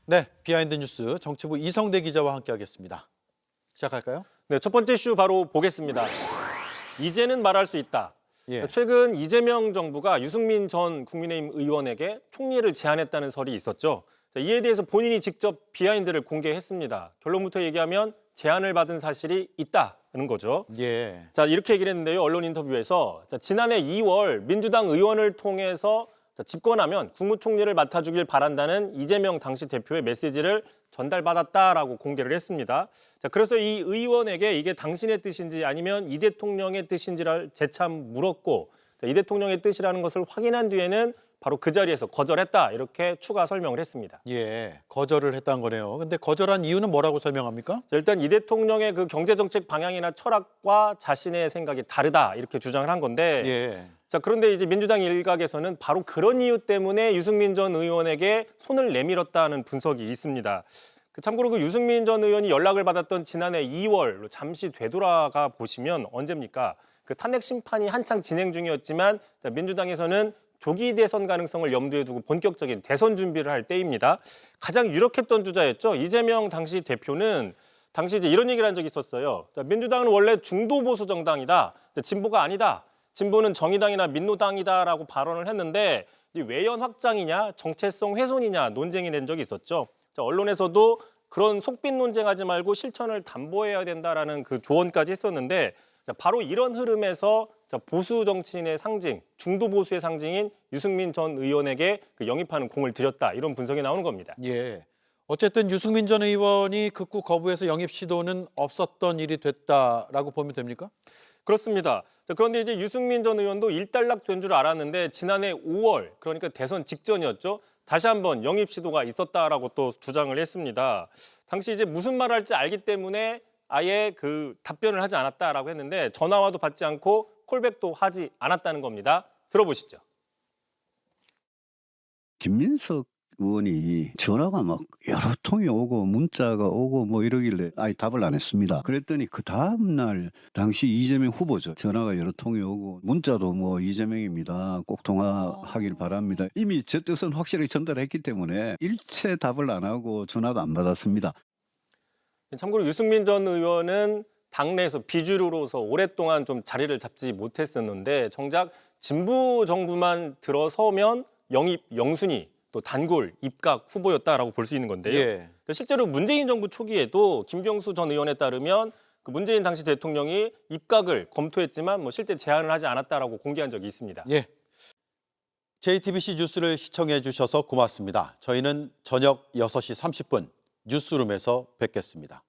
네, 비하인드 뉴스 정치부 이성대 기자와 함께하겠습니다. 시작할까요? 네, 첫 번째 이슈 바로 보겠습니다. 이제는 말할 수 있다. 예. 최근 이재명 정부가 유승민 전 국민의힘 의원에게 총리를 제안했다는 설이 있었죠. 이에 대해서 본인이 직접 비하인드를 공개했습니다. 결론부터 얘기하면 제안을 받은 사실이 있다는 거죠. 예. 자, 이렇게 얘기를 했는데요. 언론 인터뷰에서 지난해 2월 민주당 의원을 통해서 집권하면 국무총리를 맡아주길 바란다는 이재명 당시 대표의 메시지를 전달받았다라고 공개를 했습니다. 자, 그래서 이 의원에게 이게 당신의 뜻인지 아니면 이 대통령의 뜻인지를 재차 물었고, 이 대통령의 뜻이라는 것을 확인한 뒤에는 바로 그 자리에서 거절했다, 이렇게 추가 설명을 했습니다. 예, 거절을 했다는 거네요. 근데 거절한 이유는 뭐라고 설명합니까? 자, 일단 이 대통령의 그 경제정책 방향이나 철학과 자신의 생각이 다르다, 이렇게 주장을 한 건데, 예. 자, 그런데 이제 민주당 일각에서는 바로 그런 이유 때문에 유승민 전 의원에게 손을 내밀었다는 분석이 있습니다. 참고로 그 유승민 전 의원이 연락을 받았던 지난해 2월 잠시 되돌아가 보시면 언제입니까? 그 탄핵 심판이 한창 진행 중이었지만 민주당에서는 조기 대선 가능성을 염두에 두고 본격적인 대선 준비를 할 때입니다. 가장 유력했던 주자였죠. 이재명 당시 대표는 당시 이제 이런 얘기를 한 적이 있었어요. 민주당은 원래 중도 보수 정당이다. 진보가 아니다. 진보는 정의당이나 민노당이다라고 발언을 했는데 외연 확장이냐 정체성 훼손이냐 논쟁이 된 적이 있었죠. 언론에서도 그런 속빈 논쟁하지 말고 실천을 담보해야 된다라는 그 조언까지 했었는데 바로 이런 흐름에서 보수 정치인의 상징, 중도 보수의 상징인 유승민 전 의원에게 그 영입하는 공을 들였다, 이런 분석이 나오는 겁니다. 예. 어쨌든 유승민 전 의원이 극구 거부해서 영입 시도는 없었던 일이 됐다라고 보면 됩니까? 그렇습니다. 그런데 이제 유승민 전 의원도 일단락된 줄 알았는데 지난해 5월, 그러니까 대선 직전이었죠. 다시 한번 영입 시도가 있었다라고 또 주장을 했습니다. 당시 이제 무슨 말을 할지 알기 때문에 아예 그 답변을 하지 않았다라고 했는데 전화와도 받지 않고 콜백도 하지 않았다는 겁니다. 들어보시죠. 김민석 의원이 전화가 막 여러 통이 오고 문자가 오고 뭐 이러길래 아예 답을 안 했습니다. 그랬더니 그 다음 날 당시 이재명 후보죠. 전화가 여러 통이 오고 문자도 뭐 이재명입니다. 꼭 통화하길 바랍니다. 이미 제 뜻은 확실히 전달했기 때문에 일체 답을 안 하고 전화도 안 받았습니다. 참고로 유승민 전 의원은 당내에서 비주류로서 오랫동안 좀 자리를 잡지 못했었는데 정작 진보 정부만 들어서면 영입 영순위 또 단골 입각 후보였다라고 볼 수 있는 건데요. 예. 실제로 문재인 정부 초기에도 김경수 전 의원에 따르면 그 문재인 당시 대통령이 입각을 검토했지만 뭐 실제 제안을 하지 않았다라고 공개한 적이 있습니다. 예. JTBC 뉴스를 시청해 주셔서 고맙습니다. 저희는 저녁 6시 30분 뉴스룸에서 뵙겠습니다.